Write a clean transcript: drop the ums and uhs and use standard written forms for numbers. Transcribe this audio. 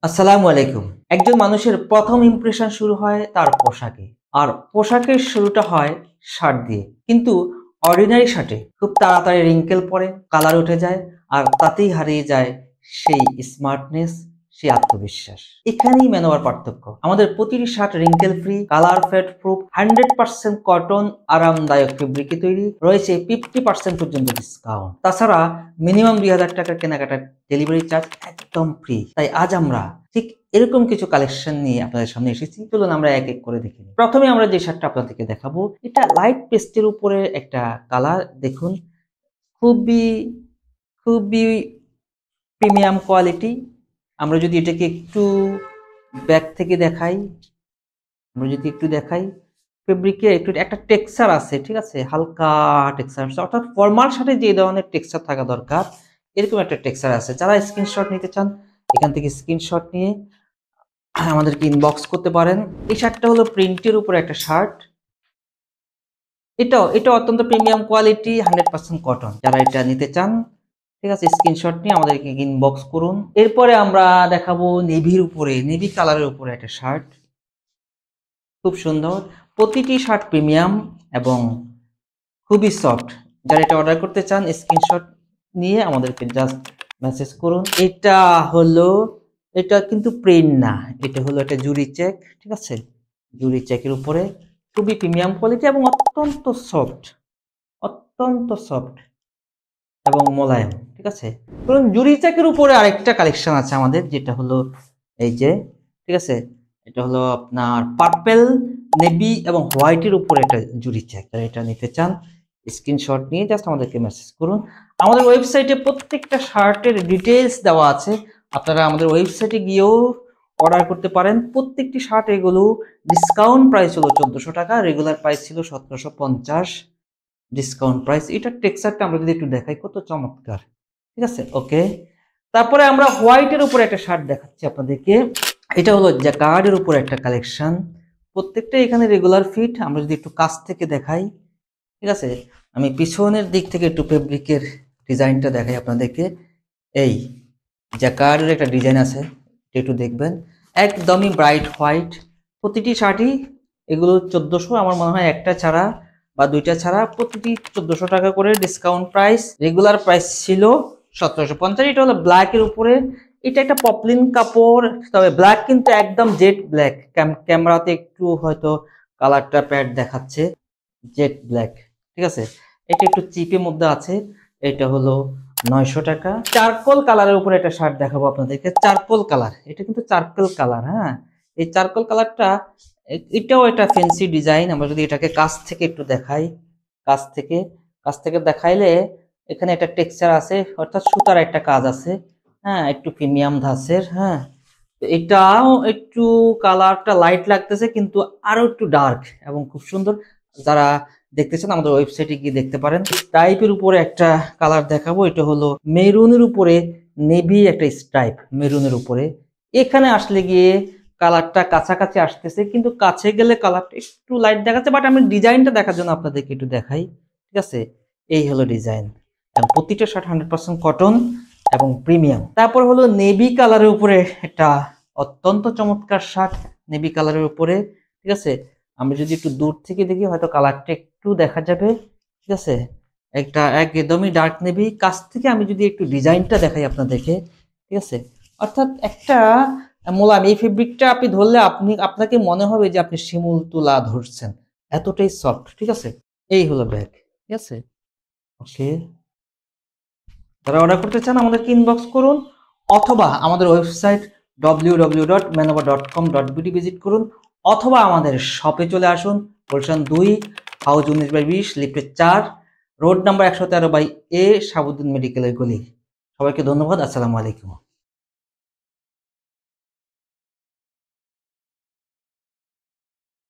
আসসালামু আলাইকুম। একজন মানুষের প্রথম ইমপ্রেশন শুরু হয় তার পোশাকে। আর পোশাকের শুরুটা হয় শার্ট দিয়ে। কিন্তু অর্ডিনারি শার্টে খুব তাড়াতাড়ি রিঙ্কেল পড়ে, কালার উঠে যায় আর তাতেই হারিয়ে যায় সেই স্মার্টনেস, সেই আত্মবিশ্বাস। এখানেই মেন হওয়ার পার্থক্য। আমাদের প্রতিটি shirt wrinkle free, colour fade proof, 100% cotton আরামদায়ক ফেব্রিকে তৈরি, রয়েছে 50% পর্যন্ত ডিসকাউন্ট। তাছাড়া মিনিমাম ২,০০০ টাকার কেনাকাটার ডেলিভারি চার্জ একদম ফ্রি। তাই আজ আমরা ঠিক এরকম কিছু কালেকশন নিয়ে আপনাদের সামনে এসেছি। চলুন আমরা এক এক করে দেখি। প্রথমে আমরা যে শার্টটা আপনাদেরকে দেখাবো, এটা লাইট পেস্টের উপরে একটা কালার। দেখুন, খুবই খুবই প্রিমিয়াম কোয়ালিটি। আমরা যদি এটাকে একটু ব্যাক থেকে দেখাই, ফেব্রিকে একটু একটা টেক্সচার আছে, ঠিক আছে, হালকা টেক্সচার আছে, অর্থাৎ ফর্মাল শার্টে যে ধরনের টেক্সচার থাকা দরকার এরকম একটা টেক্সচার আছে। যারা স্ক্রিনশট নিতে চান এখান থেকে স্ক্রিনশট নিয়ে আমাদেরকে ইনবক্স করতে পারেন। এই শার্টটা হলো প্রিন্টের উপরে একটা শার্ট। এটা অত্যন্ত প্রিমিয়াম কোয়ালিটি, 100% কটন। যারা এটা নিতে চান, ঠিক আছে, স্ক্রিনশট নিয়ে আমাদেরকে ইনবক্স করুন। এরপরে আমরা দেখাবো নেভি কালারের উপরে একটা শার্ট, খুব সুন্দর। প্রতিটি শার্ট প্রিমিয়াম এবং খুবই সফট। যারা এটা অর্ডার করতে চান স্ক্রিনশট নিয়ে আমাদেরকে জাস্ট মেসেজ করুন। এটা কিন্তু প্রিন্ট না, এটা হলো একটা জুরি চেক, ঠিক আছে, জুরি চেকের উপরে খুবই প্রিমিয়াম কোয়ালিটি এবং অত্যন্ত সফট এবং মোলায়েম, ঠিক আছে। ধরুন জুরি চেকের উপরে আরেকটা কালেকশন আছে আমাদের, যেটা হলো এই যে, ঠিক আছে, এটা হলো আপনার পার্পেল, নেভি এবং হোয়াইটের উপরে একটা জুরি চেক। এটা নিতে চান স্ক্রিনশট নিয়ে জাস্ট আমাদেরকে মেসেজ করুন। আমাদের ওয়েবসাইটে প্রত্যেকটা শার্টের ডিটেলস দেওয়া আছে, আপনারা আমাদের ওয়েবসাইটে গিয়েও অর্ডার করতে পারেন। প্রত্যেকটি শার্ট এগুলো ডিসকাউন্ট প্রাইস হলো ১৪০০ টাকা, রেগুলার প্রাইস ছিল ১৭৫০, ডিসকাউন্ট প্রাইস। এটার টেক্সচারটা আমরা যদি একটু দেখাই, কত চমৎকার, ঠিক আছে। ওকে, তারপরে আমরা হোয়াইটের উপরে একটা শার্ট দেখাচ্ছি আপনাদেরকে। এটা হলো জ্যাকার্ডের উপরে একটা কালেকশন। প্রত্যেকটা এখানে রেগুলার ফিট। আমরা যদি একটু কাছ থেকে দেখাই, ঠিক আছে, আমি পিছনের দিক থেকে একটু ফেব্রিকের ডিজাইনটা দেখাই আপনাদেরকে। এই জ্যাকার্ডের একটা ডিজাইন আছে, একটু দেখবেন, একদমই ব্রাইট হোয়াইট। প্রতিটি শার্টই এগুলো ১৪০০, আমার মনে হয় একটা ছাড়া বা দুইটা ছাড়া প্রতিটি ১৪০০ টাকা করে ডিসকাউন্ট প্রাইস। রেগুলার প্রাইস ছিল ১৭৫০। এটা হলো ব্ল্যাকের উপরে। এটা একটা পপলিন কাপড়, তবে ব্ল্যাক কিন্তু একদম জেড ব্ল্যাক। ক্যামেরাতে একটু হয়তো কালারটা প্যাড দেখাচ্ছে, জেড ব্ল্যাক, ঠিক আছে। এটা একটু চিপের মধ্যে আছে। এটা হলো ৯০০ টাকা। চারকোল কালারের উপরে একটা শার্ট দেখাবো আপনাদেরকে। চারকোল কালার, এটা কিন্তু চারকোল কালার, হ্যাঁ। এই চারকোল কালারটা এটাও একটা ফ্যান্সি ডিজাইন। আমরা যদি এটাকে কাছ থেকে একটু দেখাই, কাছ থেকে দেখাইলে এখানে একটা টেক্সচার আছে, অর্থাৎ সুতার একটা কাজ আছে, হ্যাঁ, একটু প্রিমিয়াম ধাঁচের, হ্যাঁ। এটাও একটু কালারটা লাইট লাগতেছে কিন্তু আরো একটু ডার্ক এবং খুব সুন্দর। যারা দেখতে চান আমাদের ওয়েবসাইটে গিয়ে দেখতে পারেন। স্ট্রাইপের উপরে একটা কালার দেখাবো। এটা হলো মেরুনের উপরে নেভি একটা স্ট্রাইপ, মেরুনের উপরে। এখানে আসলে গিয়ে কালারটা কাছাকাছি আসতেছে, কিন্তু কাছে গেলে কালারটা একটু লাইট দেখাচ্ছে। বাট আমি ডিজাইনটা দেখার জন্য আপনাদেরকে একটু দেখাই, ঠিক আছে। এই হলো ডিজাইন এবং প্রতিটা শার্ট 100% কটন এবং প্রিমিয়াম। তারপর হলো নেভি কালারের উপরে একটা অত্যন্ত চমৎকার শার্ট, নেভি কালারের উপরে, ঠিক আছে। আমরা যদি একটু দূর থেকে দেখি হয়তো কালারটা একটু দেখা যাবে, ঠিক আছে। একটা একদমই ডার্ক নেভি। কাছ থেকে আমি যদি একটু ডিজাইনটা দেখাই আপনাদেরকে, ঠিক আছে, অর্থাৎ একটা মোলায়েম। এই ফেব্রিকটা আপনি ধরলে আপনাকে মনে হবে যে আপনি শিমুল তুলা ধরছেন, এতটাই সফট, ঠিক আছে। এই হলো ব্যাগ, ঠিক আছে। ওকে, যারা অর্ডার করতে চান আমাদেরকে ইনবক্স করুন, অথবা আমাদের ওয়েবসাইট www.manova.com.bd ভিজিট করুন, অথবা আমাদের শপে চলে আসুন। গুলশান ২, হাউস ১৯/২০, লিফটের ৪, রোড নাম্বার ১১৩/A, শাহাবুদ্দিন মেডিকেলের গলি। সবাইকে ধন্যবাদ। আসসালামু আলাইকুম।